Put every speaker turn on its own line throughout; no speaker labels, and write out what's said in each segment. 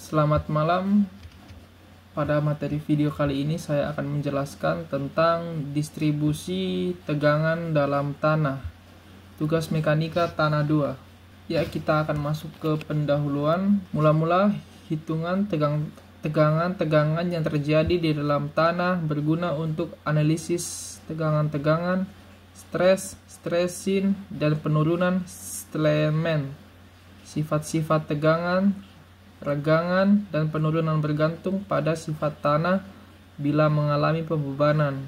Selamat malam. Pada materi video kali ini saya akan menjelaskan tentang distribusi tegangan dalam tanah. Tugas mekanika tanah 2. Ya, kita akan masuk ke pendahuluan. Mula-mula hitungan tegangan yang terjadi di dalam tanah berguna untuk analisis tegangan-tegangan, stres, stresin, dan penurunan Stallman. Sifat-sifat tegangan, regangan, dan penurunan bergantung pada sifat tanah bila mengalami pembebanan.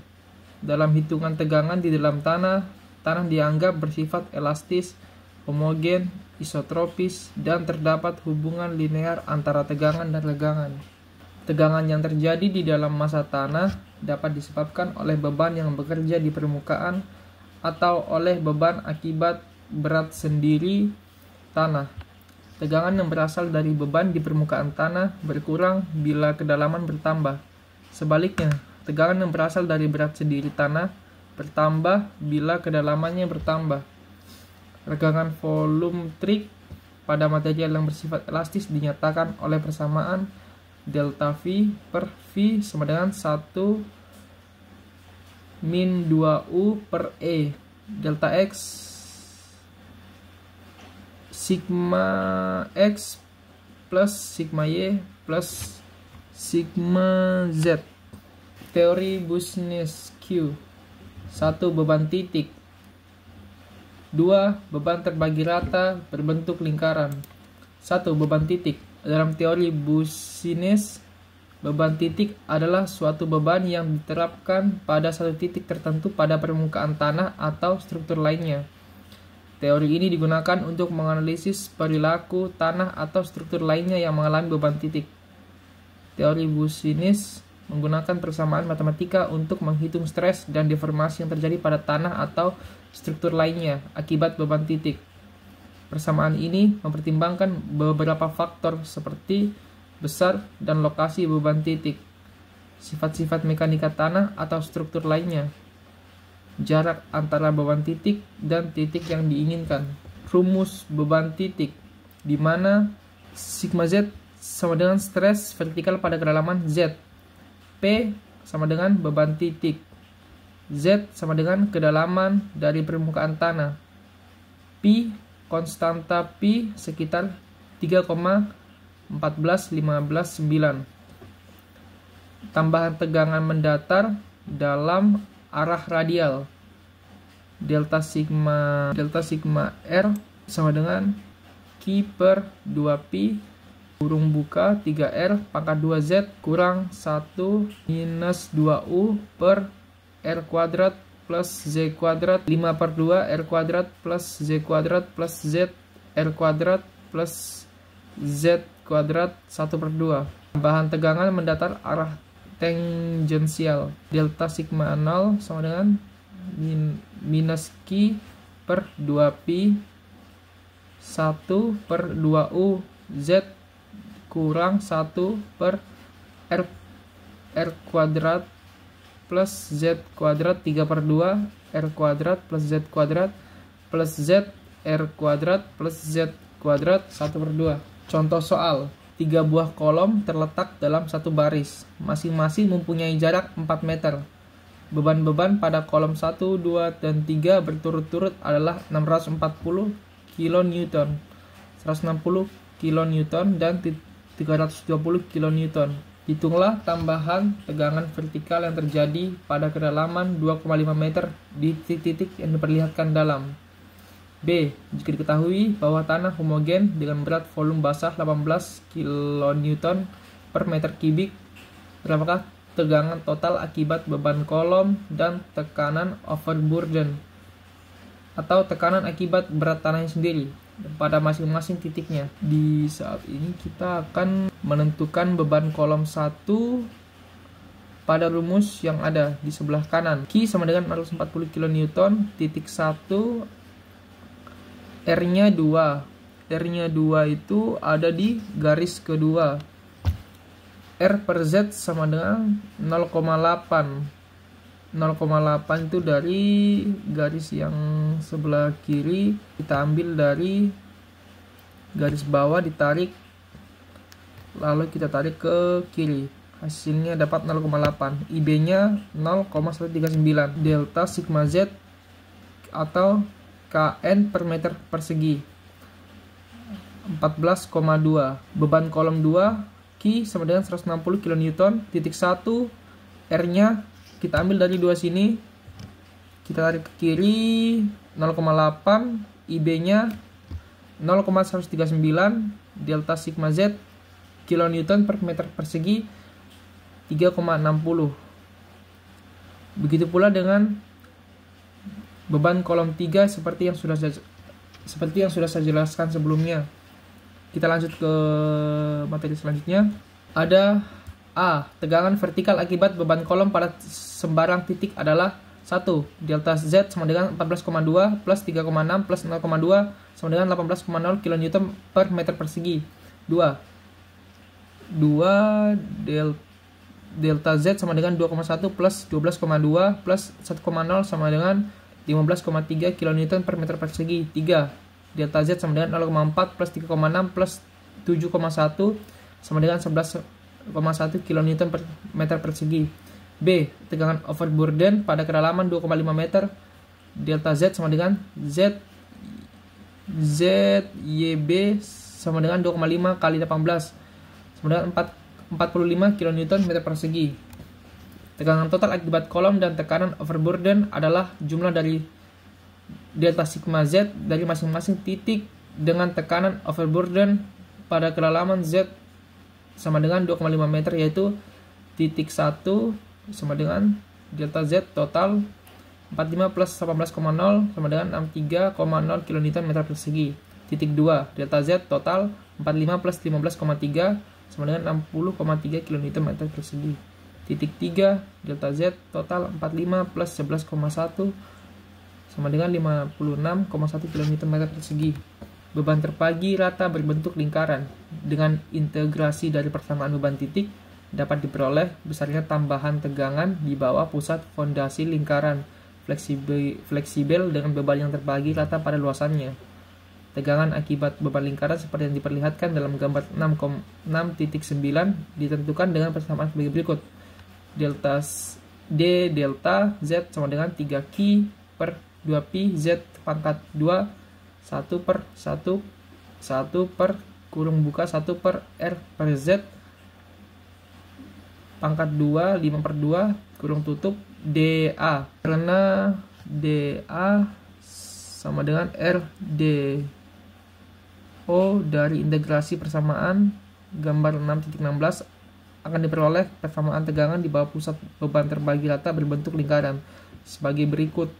Dalam hitungan tegangan di dalam tanah dianggap bersifat elastis, homogen, isotropis, dan terdapat hubungan linear antara tegangan dan regangan. Tegangan yang terjadi di dalam massa tanah dapat disebabkan oleh beban yang bekerja di permukaan atau oleh beban akibat berat sendiri tanah. Tegangan yang berasal dari beban di permukaan tanah berkurang bila kedalaman bertambah. Sebaliknya, tegangan yang berasal dari berat sendiri tanah bertambah bila kedalamannya bertambah. Regangan volumetrik pada material yang bersifat elastis dinyatakan oleh persamaan delta V per V sama dengan 1 min 2U per E. Delta X sigma X plus sigma Y plus sigma Z. Teori Bushnell-Q. 1. Beban titik. 2. Beban terbagi rata berbentuk lingkaran. 1. Beban titik. Dalam teori Bushnell, beban titik adalah suatu beban yang diterapkan pada satu titik tertentu pada permukaan tanah atau struktur lainnya. Teori ini digunakan untuk menganalisis perilaku tanah atau struktur lainnya yang mengalami beban titik. Teori Bushnell menggunakan persamaan matematika untuk menghitung stres dan deformasi yang terjadi pada tanah atau struktur lainnya akibat beban titik. Persamaan ini mempertimbangkan beberapa faktor seperti besar dan lokasi beban titik, sifat-sifat mekanika tanah atau struktur lainnya, jarak antara beban titik dan titik yang diinginkan. Rumus beban titik, di mana sigma Z sama dengan stres vertikal pada kedalaman Z, P sama dengan beban titik, Z sama dengan kedalaman dari permukaan tanah, Pi konstanta Pi sekitar 3,14159. Tambahan tegangan mendatar dalam arah radial. Delta sigma R sama dengan Q per 2Pi kurung buka 3R pangkat 2Z kurang 1 minus 2U per R kuadrat plus Z kuadrat 5 per 2 R kuadrat plus Z kuadrat plus Z R kuadrat plus Z kuadrat 1 per 2. Tambahan tegangan mendatar arah tangensial. Delta sigma 0 sama dengan minus Q per 2Pi 1 per 2U Z kurang 1 per R kuadrat plus Z kuadrat 3 per 2 R kuadrat plus Z kuadrat plus Z R kuadrat plus Z kuadrat 1 per 2. Contoh soal. 3 buah kolom terletak dalam satu baris, masing-masing mempunyai jarak 4 meter. Beban-beban pada kolom 1, 2, dan 3 berturut-turut adalah 640 kN, 160 kN, dan 320 kN. Hitunglah tambahan tegangan vertikal yang terjadi pada kedalaman 2,5 meter di titik-titik yang diperlihatkan dalam. B. Jika diketahui bahwa tanah homogen dengan berat volume basah 18 kN per meter kubik, berapakah tegangan total akibat beban kolom dan tekanan overburden atau tekanan akibat berat tanahnya sendiri pada masing-masing titiknya? Di saat ini kita akan menentukan beban kolom 1 pada rumus yang ada di sebelah kanan. Q sama dengan 440 kN, titik 1 R-nya 2. R-nya 2 itu ada di garis kedua. R per Z sama dengan 0,8. 0,8 itu dari garis yang sebelah kiri, kita ambil dari garis bawah, ditarik lalu kita tarik ke kiri, hasilnya dapat 0,8. IB nya 0,139. Delta sigma Z atau KN per meter persegi 14,2. Beban kolom 2 Q sama dengan 160 kN. Titik 1 R nya kita ambil dari 2 sini, kita tarik ke kiri 0,8. IB nya 0,139. Delta sigma Z kilonewton per meter persegi 3,60. Begitu pula dengan beban kolom 3 seperti yang sudah saya jelaskan sebelumnya. Kita lanjut ke materi selanjutnya. Ada A. Tegangan vertikal akibat beban kolom pada sembarang titik adalah 1. Delta Z sama dengan 14,2 plus 3,6 plus 0,2 sama dengan 18,0 kN per meter persegi. 2. Delta Z sama dengan 2,1 plus 12,2 plus 1,0 sama dengan 15,3 kN per meter persegi. 3. Delta Z sama dengan 0,4 plus 3,6 plus 7,1 sama dengan 11,1 kN per meter persegi. B. Tegangan overburden pada kedalaman 2,5 meter. Delta Z sama dengan ZYB sama dengan 2,5 kali 18 sama dengan 45 kN meter persegi. Tegangan total akibat kolom dan tekanan overburden adalah jumlah dari delta sigma Z dari masing-masing titik dengan tekanan overburden pada kedalaman Z sama dengan 2,5 meter, yaitu titik 1 sama dengan delta Z total 45 plus 18,0 sama dengan 63,0 kN meter persegi. Titik 2 delta Z total 45 plus 15,3 sama dengan 60,3 kN meter persegi. Titik 3 delta Z total 45 plus 11,1 sama dengan 56,1 kN meter persegi. Beban terpagi rata berbentuk lingkaran. Dengan integrasi dari persamaan beban titik dapat diperoleh besarnya tambahan tegangan di bawah pusat fondasi lingkaran fleksibel dengan beban yang terbagi rata pada luasannya. Tegangan akibat beban lingkaran seperti yang diperlihatkan dalam gambar 6.9 ditentukan dengan persamaan sebagai berikut. Delta Z sama dengan 3Q per 2Pi Z pangkat 2 1 per 1 per kurung buka 1 per R per Z pangkat 2 5 per 2 kurung tutup dA, karena dA sama dengan R dO dari integrasi persamaan gambar 6.16 akan diperoleh persamaan tegangan di bawah pusat beban terbagi rata berbentuk lingkaran sebagai berikut.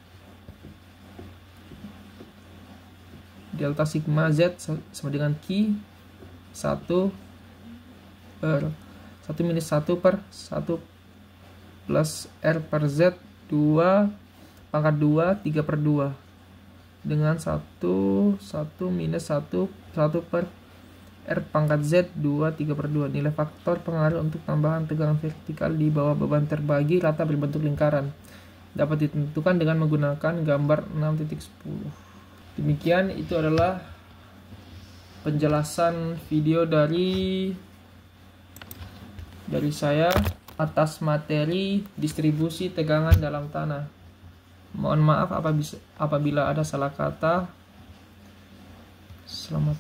Delta sigma Z sama dengan Q 1 per 1 minus 1 per 1 plus R per Z 2 pangkat 2 3 per 2 dengan 1 minus 1 per R pangkat Z 2 3 per 2. Nilai faktor pengaruh untuk tambahan tegangan vertikal di bawah beban terbagi rata berbentuk lingkaran dapat ditentukan dengan menggunakan gambar 6.10. Demikian, itu adalah penjelasan video dari saya atas materi distribusi tegangan dalam tanah. Mohon maaf apabila ada salah kata. Selamat.